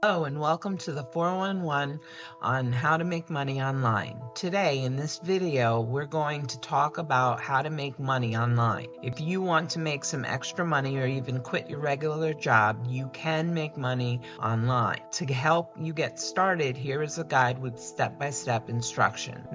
Hello and welcome to the 411 on how to make money online. Today in this video we're going to talk about how to make money online. If you want to make some extra money or even quit your regular job, you can make money online. To help you get started, here is a guide with step-by-step instruction.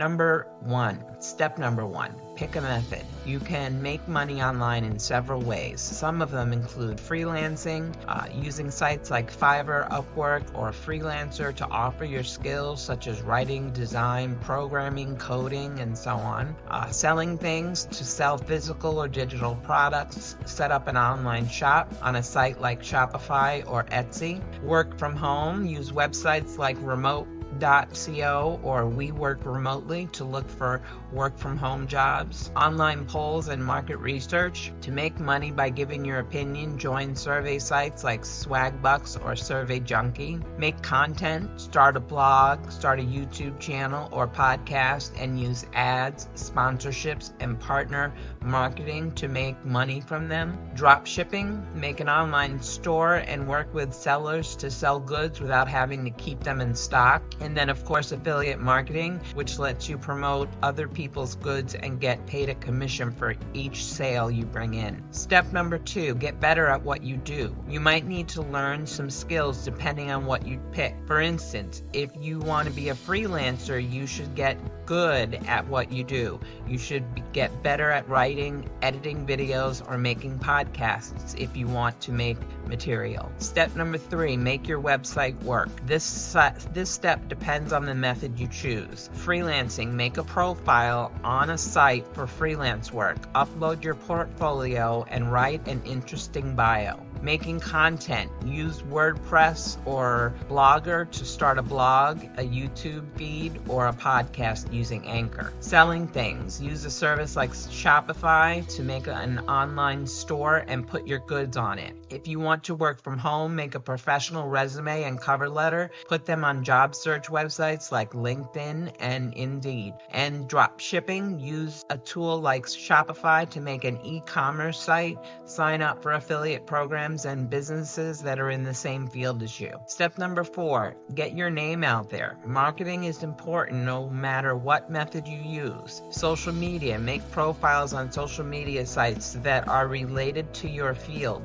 Step number one, pick a method. You can make money online in several ways. Some of them include freelancing, using sites like Fiverr, Upwork, or a freelancer to offer your skills such as writing, design, programming, coding, and so on. Selling things to sell physical or digital products. Set up an online shop on a site like Shopify or Etsy. Work from home. Use websites like remote.co or We Work Remotely to look for work from home jobs. Online polls and market research. To make money by giving your opinion, join survey sites like Swagbucks or Survey Junkie. Make content, start a blog, start a YouTube channel or podcast, and use ads, sponsorships, and partner marketing to make money from them. Drop shipping. Make an online store and work with sellers to sell goods without having to keep them in stock. And then, of course, affiliate marketing, which lets you promote other people's goods and get paid a commission for each sale you bring in. Step number two, get better at what you do. You might need to learn some skills depending on what you pick. For instance, if you want to be a freelancer, you should get good at what you do. You should get better at writing, editing videos, or making podcasts if you want to make material. Step number three, make your website work. This step depends on the method you choose. Freelancing, make a profile on a site for freelance work. Upload your portfolio and write an interesting bio. Making content, use WordPress or Blogger to start a blog, a YouTube feed, or a podcast using Anchor. Selling things, use a service like Shopify to make an online store and put your goods on it. If you want to work from home, make a professional resume and cover letter, put them on job search websites like LinkedIn and Indeed. And drop shipping, use a tool like Shopify to make an e-commerce site, sign up for affiliate programs and businesses that are in the same field as you. Step number four, get your name out there. Marketing is important no matter what method you use. Social media, make profiles on social media sites that are related to your field.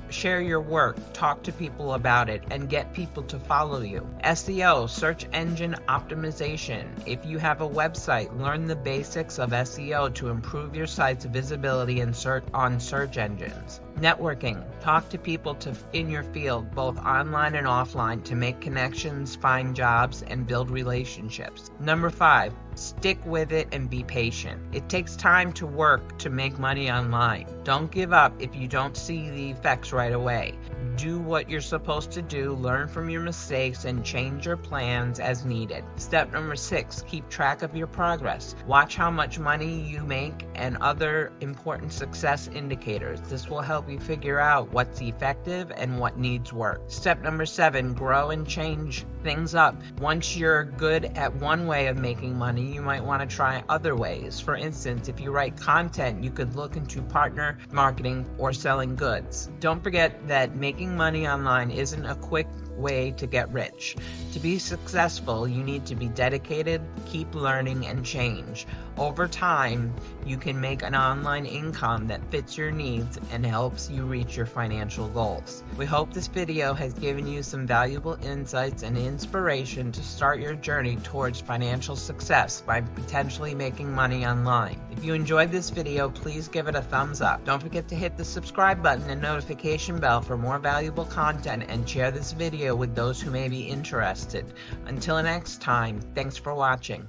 Share your work, talk to people about it, and get people to follow you. SEO, search engine optimization. If you have a website, learn the basics of SEO to improve your site's visibility and on search engines. Networking, talk to people in your field, both online and offline, to make connections, find jobs, and build relationships. Number five, stick with it and be patient. It takes time to work to make money online. Don't give up if you don't see the effects right away. Do what you're supposed to do, learn from your mistakes, and change your plans as needed. Step number six, keep track of your progress. Watch how much money you make and other important success indicators. This will help you figure out what's effective and what needs work. Step number seven, grow and change things up. Once you're good at one way of making money, you might want to try other ways. For instance, if you write content, you could look into partner marketing or selling goods. Don't forget that making money online isn't a quick way to get rich. To be successful, you need to be dedicated, keep learning, and change. Over time, you can make an online income that fits your needs and helps you reach your financial goals. We hope this video has given you some valuable insights and inspiration to start your journey towards financial success by potentially making money online. If you enjoyed this video, please give it a thumbs up. Don't forget to hit the subscribe button and notification bell for more valuable content, and share this video with those who may be interested. Until next time, thanks for watching.